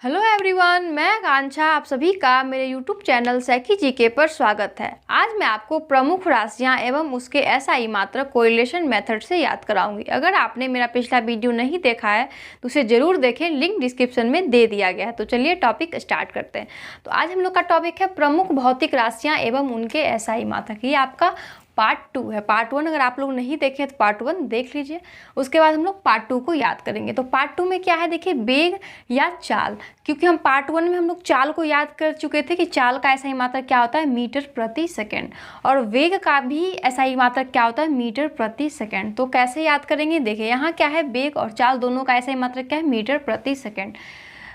Hello everyone, मैं आकांक्षा आप सभी का मेरे यूट्यूब चैनल सैकी जीके पर स्वागत है। आज मैं आपको प्रमुख राशियां एवं उसके एसआई मात्रक कोरिलेशन मेथड से याद कराऊंगी। अगर आपने मेरा पिछला वीडियो नहीं देखा है तो उसे ज़रूर देखें, लिंक डिस्क्रिप्शन में दे दिया गया है। तो चलिए टॉपिक स्टार्ट करते हैं। तो आज हम लोग का टॉपिक है प्रमुख भौतिक राशियाँ एवं उनके एसआई मात्रक। ये आपका पार्ट 2 है। पार्ट 1 अगर आप लोग नहीं देखे तो पार्ट 1 देख लीजिए, उसके बाद हम लोग पार्ट 2 को याद करेंगे। तो पार्ट 2 में क्या है, देखिए वेग या चाल। क्योंकि हम पार्ट 1 में हम लोग चाल को याद कर चुके थे कि चाल का एसआई मात्रक क्या होता है, मीटर प्रति सेकंड, और वेग का भी एसआई मात्रक क्या होता है, मीटर प्रति सेकंड। तो कैसे याद करेंगे, देखिए यहाँ क्या है, वेग और चाल दोनों का एसआई मात्रक क्या है, मीटर प्रति सेकंड।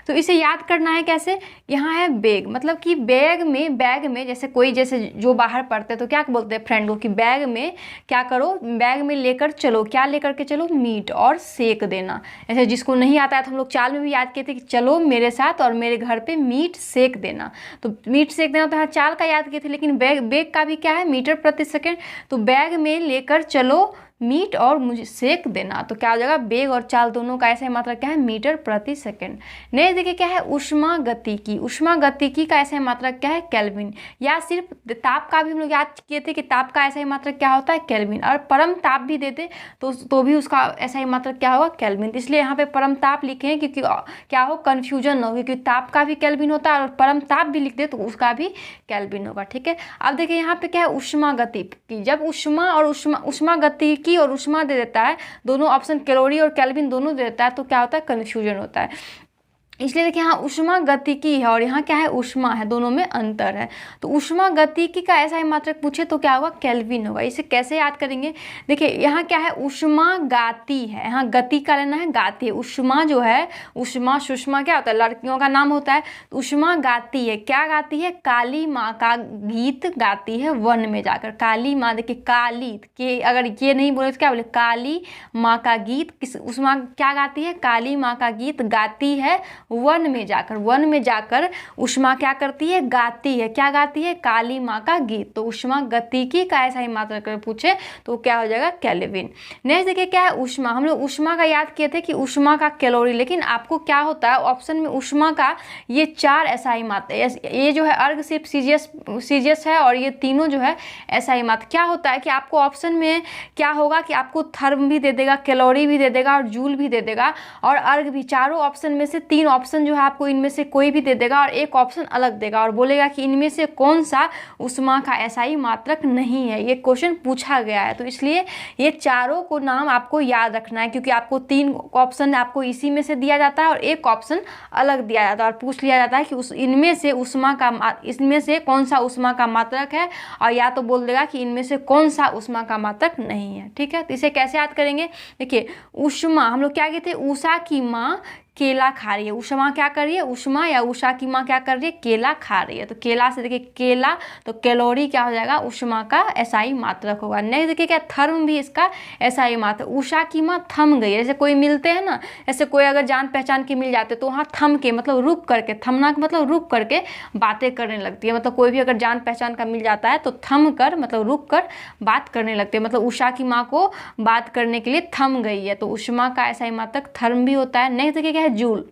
तो इसे याद करना है कैसे, यहाँ है बैग, मतलब कि बैग में जैसे कोई जैसे जो बाहर पढ़ते हैं तो क्या बोलते हैं फ्रेंड को कि बैग में क्या करो, बैग में लेकर चलो, क्या लेकर के चलो, मीट और सेक देना। ऐसे जिसको नहीं आता है तो हम लोग चाल में भी याद किए थे कि चलो मेरे साथ और मेरे घर पे मीट सेक देना। तो मीट सेक देना तो यहाँ चाल का याद किए थे, लेकिन बैग का भी क्या है, मीटर प्रति सेकेंड। तो बैग में लेकर चलो मीट और मुझे सेक देना, तो क्या हो जाएगा, वेग और चाल दोनों का ऐसा मात्रा क्या है, मीटर प्रति सेकंड। नेक्स्ट देखिए क्या है, ऊष्मा गतिकी। ऊष्मा गतिकी का ऐसा मात्रा क्या है, केल्विन। या सिर्फ ताप का भी हम लोग याद किए थे कि ताप का ऐसा मात्रा क्या होता है, केल्विन। और परम ताप भी देते तो भी उसका ऐसा ही मात्रा क्या होगा, केल्विन। इसलिए यहाँ पे परम ताप लिखे हैं क्योंकि क्या हो, कन्फ्यूजन न हो, क्योंकि ताप का भी केल्विन होता है और परम ताप भी लिख दे तो उसका भी केल्विन होगा। ठीक है, अब देखिए यहाँ पे क्या है, ऊष्मा गतिकी। जब ऊष्मा और ऊष्मा गतिकी और ऊष्मा दे देता है, दोनों ऑप्शन कैलोरी और केल्विन दोनों दे देता है, तो क्या होता है, कन्फ्यूजन होता है। इसलिए देखिए यहाँ ऊष्मा गतिकी है और यहाँ क्या है, ऊष्मा है, दोनों में अंतर है। तो ऊष्मा गतिकी का ऐसा ही मात्रक पूछे तो क्या होगा, केल्विन होगा। इसे कैसे याद करेंगे, देखिए यहाँ क्या है, ऊष्मा गाती है, यहाँ गति का लेना है, गाती है। ऊष्मा जो है, ऊष्मा सुषमा क्या होता है, लड़कियों का नाम होता है। तो ऊष्मा गाती है, क्या गाती है, काली माँ का गीत गाती है वन में जाकर। काली माँ, देखिए काली के अगर ये नहीं बोले तो क्या बोले, काली माँ का गीत, किस ऊष्मा क्या गाती है, काली माँ का गीत गाती है वन में जाकर। वन में जाकर ऊष्मा क्या करती है, गाती है, क्या गाती है, काली माँ का गीत। तो ऊष्मा गतिकी का ऐसा ही मात्रा कर पूछे तो क्या हो जाएगा, केल्विन। नेक्स्ट देखिए क्या है, ऊष्मा। हम लोग ऊष्मा का याद किए थे कि ऊष्मा का कैलोरी, लेकिन आपको क्या होता है ऑप्शन में ऊष्मा का ये 4 ऐसा ही मात्रा, ये जो है अर्घ सिर्फ सीजियस है और ये तीनों जो है ऐसा ही मात्रा। क्या होता है कि आपको ऑप्शन में क्या होगा कि आपको थर्म भी दे देगा, कैलोरी भी दे देगा और जूल भी दे देगा और अर्घ भी। चारों ऑप्शन में से 3 ऑप्शन जो है आपको इनमें से कोई भी दे देगा और एक ऑप्शन अलग देगा और बोलेगा कि इनमें से कौन सा ऊष्मा का एसआई मात्रक नहीं है। ये क्वेश्चन पूछा गया है, तो इसलिए ये चारों को नाम आपको याद रखना है, क्योंकि आपको 3 ऑप्शन आपको इसी में से दिया जाता है और एक ऑप्शन अलग दिया जाता है और पूछ लिया जाता है कि इसमें से कौन सा ऊष्मा का मात्रक है, और या तो बोल देगा कि इनमें से कौन सा ऊष्मा का मात्रक नहीं है। ठीक है, तो इसे कैसे याद करेंगे, देखिए ऊष्मा हम लोग क्या कहते हैं, उषा की माँ केला खा रही है। ऊष्मा क्या कर रही है, ऊष्मा या उषा की माँ क्या कर रही है, केला खा रही है। तो केला से देखिए केला, तो कैलोरी क्या हो जाएगा, ऊष्मा का एसआई मात्रक होगा। नेक्स्ट देखिए क्या, थर्म भी इसका एसआई मात्रक। उषा की माँ थम गई, जैसे कोई मिलते हैं ना, ऐसे कोई अगर जान पहचान के मिल जाते तो वहाँ थम के मतलब रुक करके, थमना का मतलब रुक करके बातें करने लगती है। मतलब कोई भी अगर जान पहचान का मिल जाता है तो थम कर मतलब रुक कर बात करने लगती है। मतलब उषा की माँ को बात करने के लिए थम गई है, तो ऊष्मा का एसआई मात्रक थर्म भी होता है। नेक्स्ट देखिए क्या है, जूल।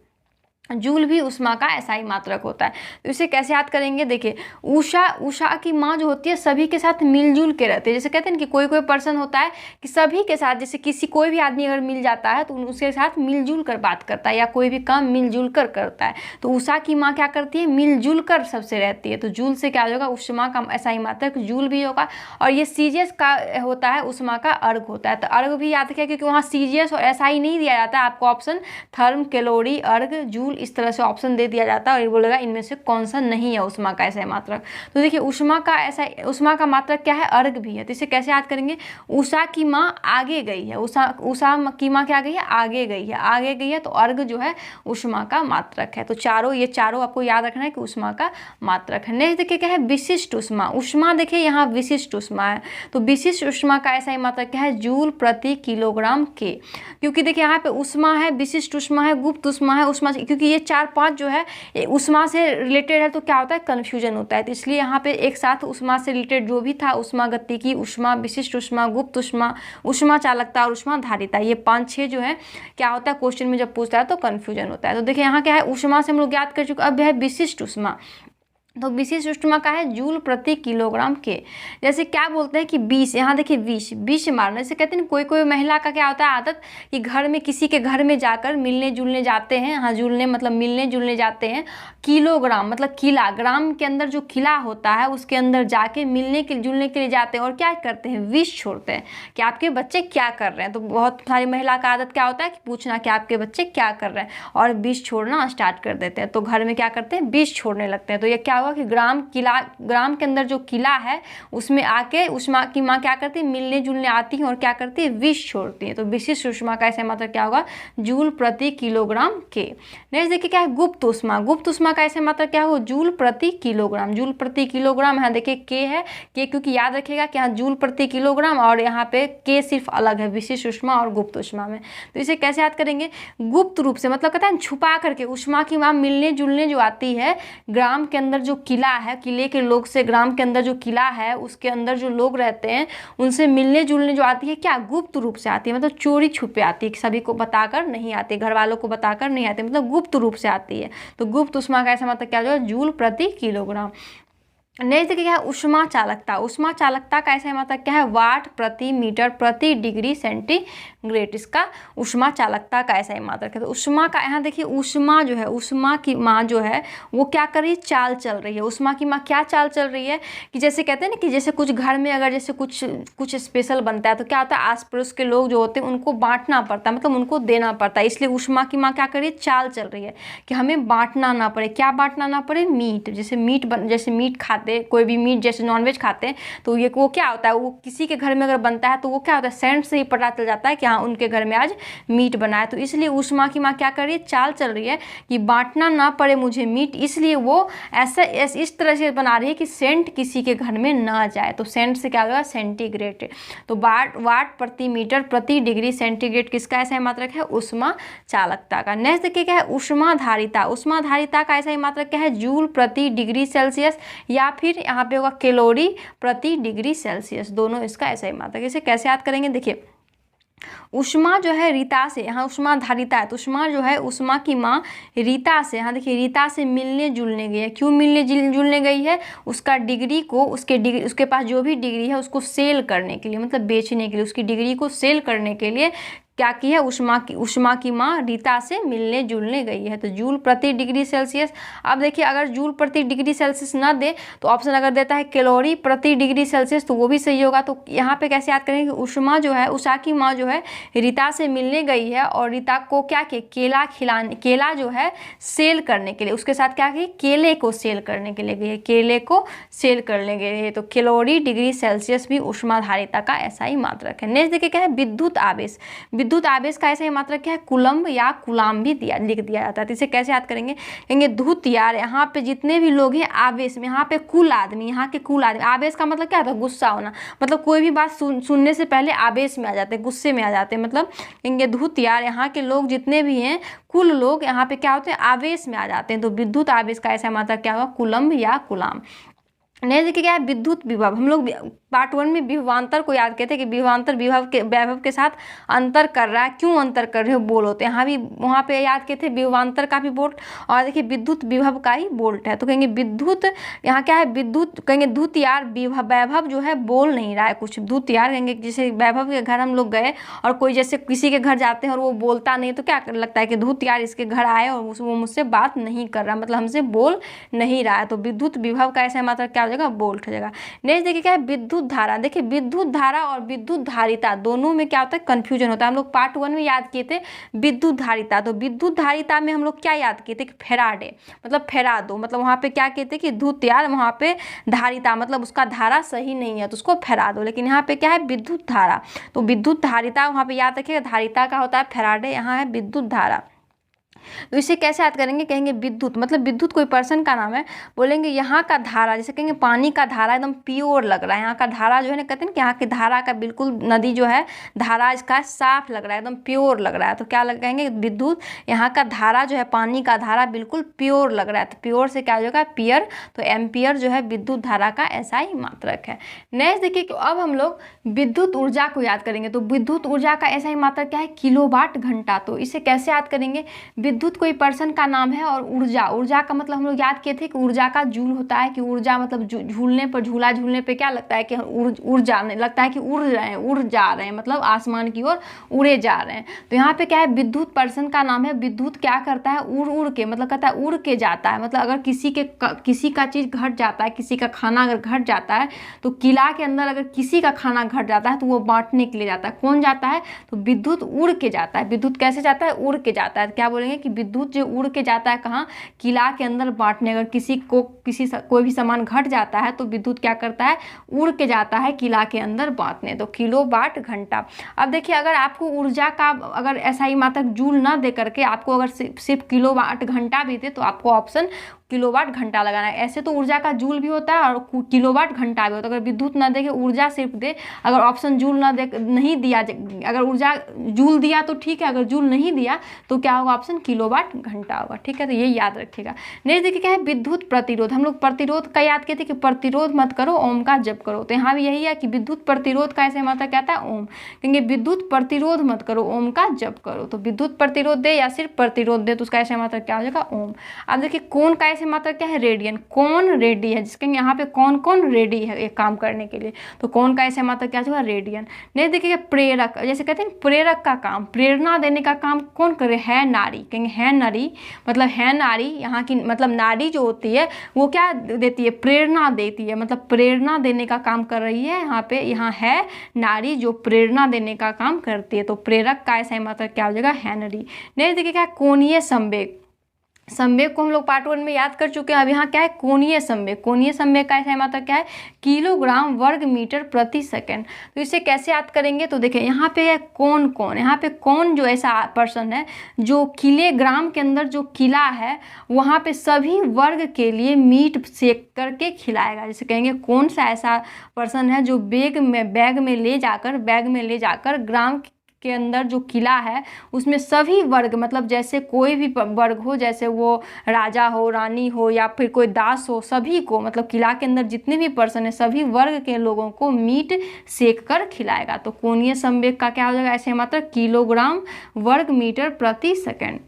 जूल भी ऊष्मा का ऐसा ही मात्रक होता है। तो इसे कैसे याद करेंगे, देखिए उषा की माँ जो होती है सभी के साथ मिलजुल के रहते हैं। जैसे कहते हैं कि कोई पर्सन होता है कि सभी के साथ, जैसे किसी कोई भी आदमी अगर मिल जाता है तो उसके साथ मिलजुल कर बात करता है या कोई भी काम मिलजुल कर करता है। तो उषा की माँ क्या करती है, मिलजुल कर सबसे रहती है। तो जूल से क्या होगा, ऊष्मा का ऐसा ही मात्रक जूल भी होगा। और ये सीजियस का होता है, ऊष्मा का अर्घ होता है। तो अर्घ भी याद रखिए क्योंकि वहाँ सीजियस और ऐसा ही नहीं दिया जाता है, आपको ऑप्शन थर्म, कैलोरी, अर्घ, जूल इस तरह से ऑप्शन दे दिया जाता है और ये बोलेगा इनमें से कौन सा नहीं है ऊष्मा का ऐसा मात्रक। तो देखिए ऊष्मा का मात्रक क्या है, अर्घ भी है। तो इसे कैसे याद करेंगे, उषा की माँ आगे गई है, उषा की माँ क्या गई है, आगे गई है, तो अर्घ जो है ऊष्मा का मात्रक है। तो ये चारों आपको याद रखना है कि ऊष्मा का मात्रक है। नेक्स्ट देखिए क्या है, विशिष्ट ऊष्मा। ऊष्मा देखिए यहाँ विशिष्ट ऊष्मा है, तो विशिष्ट ऊष्मा का ऐसा ही मात्रक क्या है, जूल प्रति किलोग्राम के। क्योंकि देखिए यहाँ पे ऊष्मा है, विशिष्ट ऊष्मा है, गुप्त ऊष्मा है, ऊष्मा क्योंकि क्योंकि ये 4-5 जो है ऊष्मा से रिलेटेड है तो क्या होता है, कन्फ्यूजन होता है। तो इसलिए यहाँ पे एक साथ ऊष्मा से रिलेटेड जो भी था, ऊष्मागतिकी, ऊष्मा, विशिष्ट ऊष्मा, गुप्त ऊष्मा, ऊष्मा चालकता और ऊष्मा धारिता, ये 5-6 जो है क्या होता है, क्वेश्चन में जब पूछता है तो कन्फ्यूजन होता है। तो देखिए यहाँ क्या है, ऊष्मा से हम लोग ज्ञात कर चुके, अब है विशिष्ट ऊष्मा। तो विशिष्ट ऊष्मा का है जूल प्रति किलोग्राम के। जैसे क्या बोलते हैं कि 20, यहाँ देखिए 20 मारना, जैसे कहते हैं कोई कोई महिला का क्या होता है आदत कि घर में किसी के घर में जाकर मिलने जुलने जाते हैं, हाँ जुलने मतलब मिलने जुलने जाते हैं, किलोग्राम मतलब किला, ग्राम के अंदर जो किला होता है उसके अंदर जाके मिलने के जुलने के लिए जाते हैं और क्या करते हैं, विष छोड़ते हैं कि आपके बच्चे क्या कर रहे हैं। तो बहुत सारी महिला का आदत क्या होता है कि पूछना कि आपके बच्चे क्या कर रहे हैं और विष छोड़ना स्टार्ट कर देते हैं। तो घर में क्या करते हैं, विष छोड़ने लगते हैं। तो ये क्या हुआ कि ग्राम के अंदर जो किला है उसमें आके ऊष्मा की माँ क्या करती है, मिलने जुलने आती है और क्या करती है, विष छोड़ती है। तो विशिष्ट ऊष्मा का ऐसा मात्रा क्या होगा, जूल प्रति किलोग्राम के। नेक्स्ट देखिए क्या है, गुप्त ऊष्मा। गुप्त ऊष्मा का ऐसा मात्रा क्या होगा, जूल प्रति किलोग्राम। जूल प्रति किलोग्राम, यहाँ देखिए के है, के क्योंकि याद रखिएगा कि यहाँ जूल प्रति किलोग्राम और यहाँ पे के सिर्फ अलग है विशिष्ट ऊष्मा और गुप्त ऊष्मा में। तो इसे कैसे याद करेंगे, गुप्त रूप से मतलब कहते हैं छुपा करके ऊष्मा की माँ मिलने जुलने जो आती है, ग्राम के अंदर जो किला है, किले के लोग से, ग्राम के अंदर जो किला है उसके अंदर जो लोग रहते हैं उनसे मिलने जुलने जो आती है, क्या गुप्त रूप से आती है, मतलब चोरी छुपे आती है, सभी को बताकर नहीं आती, घर वालों को बताकर नहीं आती, मतलब गुप्त रूप से आती है। तो गुप्त ऊष्मा का ऐसा मतलब क्या जो है, जूल प्रति किलोग्राम। नेक्स्ट देखिए क्या है, ऊष्मा चालकता। ऊष्मा चालकता का ऐसा मतलब क्या है, वाट प्रति मीटर प्रति डिग्री सेंटीग्रेड, इसका ऊष्मा चालकता का ऐसा ही मात्रक है। तो ऊष्मा का यहाँ देखिए, ऊष्मा जो है, ऊष्मा की माँ जो है वो क्या कर रही है, चाल चल रही है। ऊष्मा की माँ क्या चाल चल रही है कि जैसे कहते हैं ना कि जैसे कुछ घर में अगर जैसे कुछ स्पेशल बनता है तो क्या होता है, आस पड़ोस के लोग जो होते हैं उनको बांटना पड़ता है, मतलब उनको देना पड़ता है। इसलिए ऊष्मा की माँ क्या कर रही है, चाल चल रही है कि हमें बांटना ना पड़े। क्या बांटना ना पड़े, मीट, जैसे मीट खाते, कोई भी मीट जैसे नॉनवेज खाते हैं तो ये वो क्या होता है, वो किसी के घर में अगर बनता है तो वो क्या होता है, सेंट से ही पता चल जाता है कि हाँ उनके घर में आज मीट बना है। तो इसलिए ऊष्मा की माँ क्या कर रही है, चाल चल रही है कि बांटना ना पड़े मुझे मीट, इसलिए वो ऐसा इस तरह से बना रही है कि सेंट किसी के घर में ना जाए। तो सेंट से क्या होगा, सेंटीग्रेड। तो वाट प्रति मीटर प्रति डिग्री सेंटीग्रेड किसका ऐसा ही मात्रक है, ऊष्मा चालकता का। नेक्स्ट देखिए क्या है, ऊष्मा धारिता। ऊष्मा धारिता का ऐसा ही मात्रक क्या है, जूल प्रति डिग्री सेल्सियस या फिर यहाँ पे होगा कैलोरी प्रति डिग्री सेल्सियस, दोनों इसका ऐसा ही मात्रक। इसे कैसे याद करेंगे, देखिए ऊष्मा जो है रीता से, यहाँ ऊष्मा धारिता है तो ऊष्मा जो है, ऊष्मा की माँ रीता से, यहाँ देखिए रीता से मिलने जुलने गई है। क्यों मिलने जुलने गई है, उसका डिग्री को, उसके पास जो भी डिग्री है उसको सेल करने के लिए, मतलब बेचने के लिए, उसकी डिग्री को सेल करने के लिए क्या की है, ऊष्मा की माँ रीता से मिलने जुलने गई है। तो जूल प्रति डिग्री सेल्सियस। अब देखिए अगर जूल प्रति डिग्री सेल्सियस ना दे तो ऑप्शन अगर देता है कैलोरी प्रति डिग्री सेल्सियस तो वो भी सही होगा। तो यहाँ पे कैसे याद करेंगे, ऊष्मा जो है, उषा की माँ जो है रीता से मिलने गई है और रीता को क्या किया, केला जो है सेल करने के लिए, उसके साथ क्या की, केले को सेल करने के लिए गई है, केले को सेल करने गई है। तो कैलोरी डिग्री सेल्सियस भी ऊष्मा धारिता का ऐसा ही मात्रक है। नेक्स्ट देखिए क्या है, विद्युत आवेश। विद्युत आवेश का ऐसा ही मात्रक क्या है, कुलम्ब या कुलाम भी लिख दिया जाता है। तो इसे कैसे याद करेंगे, कहेंगे धुत यार, यहाँ पे जितने भी लोग हैं आवेश में, यहाँ पे कुल आदमी, यहाँ के कुल आदमी। आवेश का मतलब क्या होता है, गुस्सा होना, मतलब कोई भी बात सुनने से पहले आवेश में आ जाते हैं, गुस्से में आ जाते हैं। मतलब कहेंगे धुत यार, यहाँ के लोग जितने भी हैं कुल लोग यहाँ पे क्या होते हैं, आवेश में आ जाते हैं। तो विद्युत आवेश का ऐसा मात्रक क्या होगा, कुलम्ब या कुलाम। नहीं देखिए क्या है, विद्युत विभव। हम लोग पार्ट 1 में विभवांतर को याद कहते हैं कि विभवांतर वैभव के साथ अंतर कर रहा है, क्यों अंतर कर रहे हो, बोल होते हैं। यहाँ भी वहाँ पे याद किए थे विभवांतर का भी बोल्ट, और देखिए विद्युत विभव का ही बोल्ट है। तो कहेंगे विद्युत, यहाँ क्या है, विद्युत कहेंगे धुत यार, वैभव जो है बोल नहीं रहा है कुछ। धुत यार कहेंगे जैसे वैभव के घर हम लोग गए और कोई जैसे किसी के घर जाते हैं और वो बोलता नहीं तो क्या लगता है कि धुत यार इसके घर आए और वो मुझसे बात नहीं कर रहा, मतलब हमसे बोल नहीं रहा है। तो विद्युत विभव का ऐसा मात्रा क्या हो जाएगा, बोल्ट हो जाएगा। नेक्स्ट देखिए क्या है, विद्युत धारा। देखिए विद्युत धारा और विद्युत धारिता दोनों में क्या होता है, कंफ्यूजन होता है। हम लोग पार्ट 1 में याद किए थे विद्युत धारिता। तो विद्युत धारिता में हम लोग क्या याद किए थे कि फेराडे, मतलब फेराडो, मतलब वहाँ पे क्या कहते हैं कि धुत यार, वहाँ पे धारिता मतलब उसका धारा सही नहीं है तो उसको फेराडो। लेकिन यहाँ पे क्या है, विद्युत धारा। तो विद्युत धारिता वहाँ पे याद रखिएगा, धारिता का होता है फेराडे, यहाँ है विद्युत धारा। तो इसे कैसे याद करेंगे, कहेंगे विद्युत, मतलब विद्युत कोई पर्सन का नाम है, बोलेंगे यहाँ का धारा, जैसे कहेंगे पानी का धारा एकदम प्योर लग रहा है, यहाँ का धारा जो है ना, कहते हैं कि यहाँ की धारा का बिल्कुल, नदी जो है धारा इसका साफ लग रहा है, एकदम प्योर लग रहा है, तो क्या कहेंगे विद्युत, यहाँ का धारा जो है पानी का धारा बिल्कुल प्योर लग रहा है, तो प्योर से क्या हो जाएगा पियर, तो एम्पियर जो है विद्युत धारा का एसआई मात्रक है। नेक्स्ट देखिए, तो अब हम लोग विद्युत ऊर्जा को याद करेंगे, तो विद्युत ऊर्जा का एसआई मात्रक क्या है, किलोवाट घंटा। तो इसे कैसे याद करेंगे, विद्युत कोई पर्सन का नाम है और ऊर्जा, ऊर्जा का मतलब हम लोग याद किए थे कि ऊर्जा का जूल होता है, कि ऊर्जा मतलब झूलने पर, झूला झूलने पे क्या लगता है कि ऊर्जा लगता है कि उड़ रहे हैं, उड़ जा रहे हैं, मतलब आसमान की ओर उड़े जा रहे हैं। तो यहाँ पे क्या है, विद्युत पर्सन का नाम है, विद्युत क्या करता है, उड़ उड़ के, मतलब कहता है उड़ के जाता है, मतलब अगर किसी का चीज़ घट जाता है, किसी का खाना अगर घट जाता है, तो किला के अंदर अगर किसी का खाना घट जाता है तो वो बांटने के लिए जाता है, कौन जाता है, तो विद्युत उड़ के जाता है। विद्युत कैसे जाता है, उड़ के जाता है, क्या बोलेंगे कि विद्युत जो उड़ के जाता है कहाँ, किला के अंदर बांटने, अगर कोई भी सामान घट जाता है तो विद्युत क्या करता है, उड़ के जाता है किला के अंदर बांटने, तो किलोवाट घंटा। अब देखिए, अगर आपको ऊर्जा का अगर एसआई मात्रक जूल ना दे करके आपको अगर सिर्फ किलोवाट घंटा भी दे, तो आपको ऑप्शन किलोवाट घंटा लगाना है। ऐसे तो ऊर्जा का जूल भी होता है और किलोवाट घंटा भी होता है। अगर विद्युत ना दे के ऊर्जा सिर्फ दे, अगर ऑप्शन जूल ना दे, नहीं दिया, अगर ऊर्जा जूल दिया तो ठीक है, अगर जूल नहीं दिया तो क्या होगा, ऑप्शन किलोवाट घंटा होगा। ठीक है, तो ये याद रखिएगा। नेक्स्ट देखिए क्या है, विद्युत प्रतिरोध। हम लोग प्रतिरोध का याद किए थे कि प्रतिरोध मत करो, ओम का जप करो। तो यहाँ भी यही है कि विद्युत प्रतिरोध का ऐसे मतलब क्या आता है, ओम, क्योंकि विद्युत प्रतिरोध मत करो, ओम का जप करो। तो विद्युत प्रतिरोध दे या सिर्फ प्रतिरोध दे तो उसका ऐसे मतलब क्या हो जाएगा, ओम। अब देखिए कौन का ऐसे मात्रक क्या है, रेडियन, कौन रेडी है, जिसके यहाँ पे कौन कौन रेडी है एक काम करने के लिए, तो कौन का ऐसे मात्रक क्या होगा, रेडियन। नहीं देखिए प्रेरक, जैसे कहते हैं प्रेरक का काम, प्रेरणा देने का काम कौन करे, है नारी, कहेंगे है नारी, मतलब है नारी, यहाँ की मतलब नारी जो होती है वो क्या देती है, प्रेरणा देती है, मतलब प्रेरणा देने का काम कर रही है यहाँ पे, यहाँ है नारी जो प्रेरणा देने का काम करती है, तो प्रेरक का ऐसा मात्रक क्या हो जाएगा, है नारी। नहीं देखिए क्या, कोणीय संवेग, संवेग को हम लोग पार्ट 1 में याद कर चुके हैं। अब यहाँ क्या है, कोणीय संवेग, कोणीय संवेग का ऐसा मात्रक क्या है, किलोग्राम वर्ग मीटर प्रति सेकंड। तो इसे कैसे याद करेंगे, तो देखिए यहाँ पे है कौन कौन, यहाँ पे कौन जो ऐसा पर्सन है जो किलोग्राम के अंदर जो किला है वहाँ पे सभी वर्ग के लिए मीट सेक करके खिलाएगा। जैसे कहेंगे कौन सा ऐसा पर्सन है जो बैग में ले जाकर ग्राम के अंदर जो किला है उसमें सभी वर्ग, मतलब जैसे कोई भी वर्ग हो, जैसे वो राजा हो, रानी हो या फिर कोई दास हो, सभी को, मतलब किला के अंदर जितने भी पर्सन है सभी वर्ग के लोगों को मीट सेक कर खिलाएगा। तो कोणीय संवेग का क्या हो जाएगा, ऐसे मात्रक किलोग्राम वर्ग मीटर प्रति सेकंड।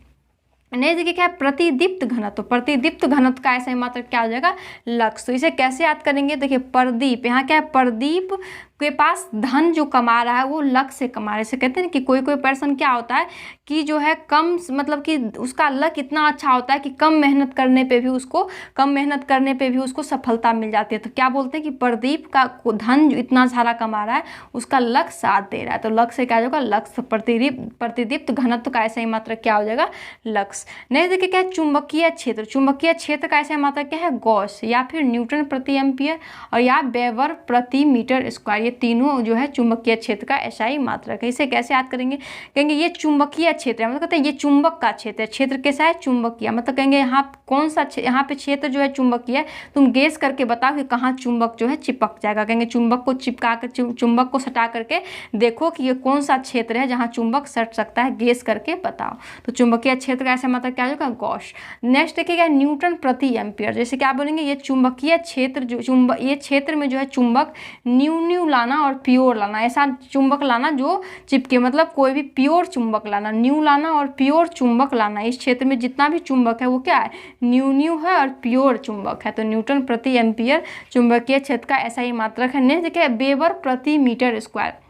नहीं देखिए क्या है, प्रतिदीप्त घनत्व, प्रतिदीप्त घनत्व का ऐसा मात्रक क्या हो जाएगा, लक्स। तो इसे कैसे याद करेंगे, देखिए प्रदीप, यहाँ क्या है, प्रदीप के पास धन जो कमा रहा है वो लक से कमा रहा है। इसे कहते हैं कि कोई पर्सन क्या होता है कि जो है कम, मतलब कि उसका लक इतना अच्छा होता है कि कम मेहनत करने पे भी उसको सफलता मिल जाती है। तो क्या बोलते हैं कि प्रदीप का धन जो इतना सारा कमा रहा है उसका लक साथ दे रहा है, तो लक से क्या होगा, लक्स। प्रतिदीप्त घनत्व का ऐसा ही मात्रक क्या हो जाएगा, लक्स। नेक्स्ट देखिए क्या है, चुंबकीय क्षेत्र, चुंबकीय क्षेत्र का ऐसा मात्रक क्या है, गॉस, या फिर न्यूटन प्रति एम्पियर और या वेबर प्रति मीटर स्क्वायर। ये तीनों जो है चुंबकीय क्षेत्र का एसआई मात्रक है। इसे कैसे याद करेंगे, कहेंगे ये चुंबकीय क्षेत्र है, मतलब कहते हैं ये चुंबक का क्षेत्र है, क्षेत्र कैसा है, चुंबकीय, मतलब कहेंगे यहाँ कौन सा यहाँ पे क्षेत्र जो है चुंबकीय है, तुम गेस करके बताओ कि कहाँ चुंबक जो है चिपक जाएगा। कहेंगे चुंबक को चिपका कर, चुंबक को सटा करके देखो कि ये कौन सा क्षेत्र है जहाँ चुंबक सट सकता है, गेस करके बताओ। तो चुंबकीय क्षेत्र का ऐसा मतलब क्या होगा, गॉस। नेक्स्ट देखिएगा न्यूटन प्रति एम्पियर, जैसे क्या बोलेंगे, ये चुंबकीय क्षेत्र जो ये क्षेत्र में जो है चुंबक न्यू लाना और प्योर लाना, ऐसा चुंबक लाना जो चिपके, मतलब कोई भी प्योर चुंबक लाना, न्यू लाना और प्योर चुंबक लाना। इस क्षेत्र में जितना भी चुंबक है वो क्या है, न्यू है और प्योर चुंबक है। तो न्यूटन प्रति एम्पियर चुंबकीय क्षेत्र का ऐसा ही मात्रक है। नेक्स्ट देखिए वेबर प्रति मीटर स्क्वायर,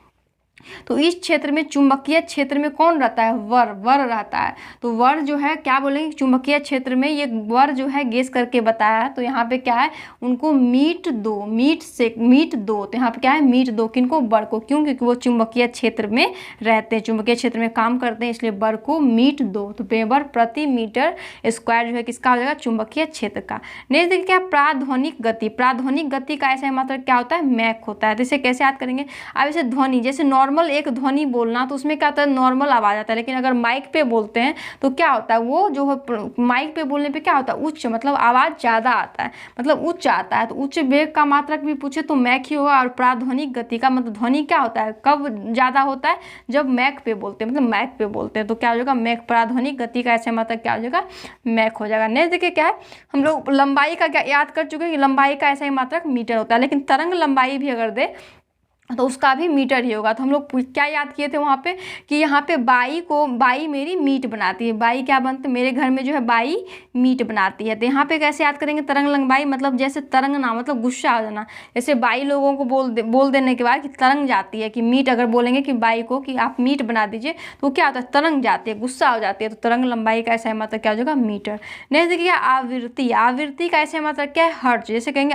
तो इस क्षेत्र में चुंबकीय क्षेत्र में कौन रहता है, वर रहता है। तो वर जो है क्या बोलेंगे, चुंबकीय क्षेत्र में ये वर जो है गेस करके बताया है। तो यहाँ पे क्या है, उनको मीट दो, तो यहाँ पे क्या है, मीट दो, किनको, वर को, क्यों, क्योंकि वो चुंबकीय क्षेत्र में रहते हैं, चुंबकीय क्षेत्र में काम करते हैं, इसलिए वर को मीट दो। तो वेबर प्रति मीटर स्क्वायर जो है किसका हो जाएगा, चुंबकीय क्षेत्र का। नेक्स्ट देखिए क्या, प्राध्वनिक गति, प्राध्वनिक गति का ऐसा मात्रक क्या होता है, मैक होता है। तो इसे कैसे याद करेंगे, अब इसे ध्वनि, जैसे नॉर्मल नॉर्मल एक ध्वनि बोलना तो उसमें क्या होता है, नॉर्मल आवाज़ आता है। लेकिन अगर माइक पे बोलते हैं तो क्या होता है, वो जो है माइक पे बोलने पे क्या होता है, उच्च, मतलब आवाज़ ज़्यादा आता है, मतलब उच्च आता है। तो उच्च वेग का मात्रक भी पूछे तो मैक ही होगा। और प्राध्वनिक गति का मतलब ध्वनि क्या होता है, कब ज़्यादा होता है, जब मैक पे बोलते हैं, मतलब मैक पे बोलते हैं। तो क्या हो जाएगा, मैक। प्राध्वनिक गति का ऐसे मात्रक क्या हो जाएगा, मैक हो जाएगा। नेक्स्ट देखिए क्या है, हम लोग लंबाई का क्या याद कर चुके हैं कि लंबाई का ऐसा ही मात्रक मीटर होता है। लेकिन तरंग लंबाई भी अगर दे तो उसका भी मीटर ही होगा। तो हम लोग क्या याद किए थे वहाँ पे कि यहाँ पे बाई मेरी मीट बनाती है। बाई क्या बनती है, मेरे घर में जो है बाई मीट बनाती है। तो यहाँ पे कैसे याद करेंगे, तरंग लंबाई मतलब जैसे तरंगना मतलब गुस्सा हो जाना। जैसे बाई लोगों को बोल देने के बाद कि तरंग जाती है, कि मीट अगर बोलेंगे कि बाई को कि आप मीट बना दीजिए तो क्या होता है, तरंग जाती है, गुस्सा हो जाती है। तो तरंग लंबाई का ऐसा मतलब क्या हो जाएगा, मीटर। नेक्स्ट देखिए आवृत्ति। आवृत्ति का ऐसे मतलब क्या है, हर्ट्ज। जैसे कहेंगे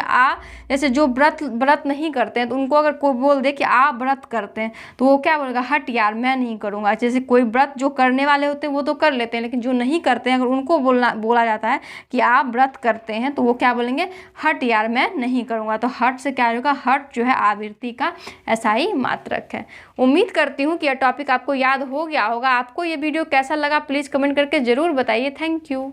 जैसे जो व्रत नहीं करते हैं तो उनको अगर कोई बोल दे कि आप व्रत करते हैं तो वो क्या बोलेगा, हट यार मैं नहीं करूँगा। जैसे कोई व्रत जो करने वाले होते हैं वो तो कर लेते हैं, लेकिन जो नहीं करते हैं अगर उनको बोला जाता है कि आप व्रत करते हैं तो वो क्या बोलेंगे, हट यार मैं नहीं करूँगा। तो हट से क्या होगा, हट जो है आवृत्ति का ऐसा ही मात्रक है। उम्मीद करती हूँ कि यह टॉपिक आपको याद हो गया होगा। आपको ये वीडियो कैसा लगा प्लीज़ कमेंट करके ज़रूर बताइए। Thank you.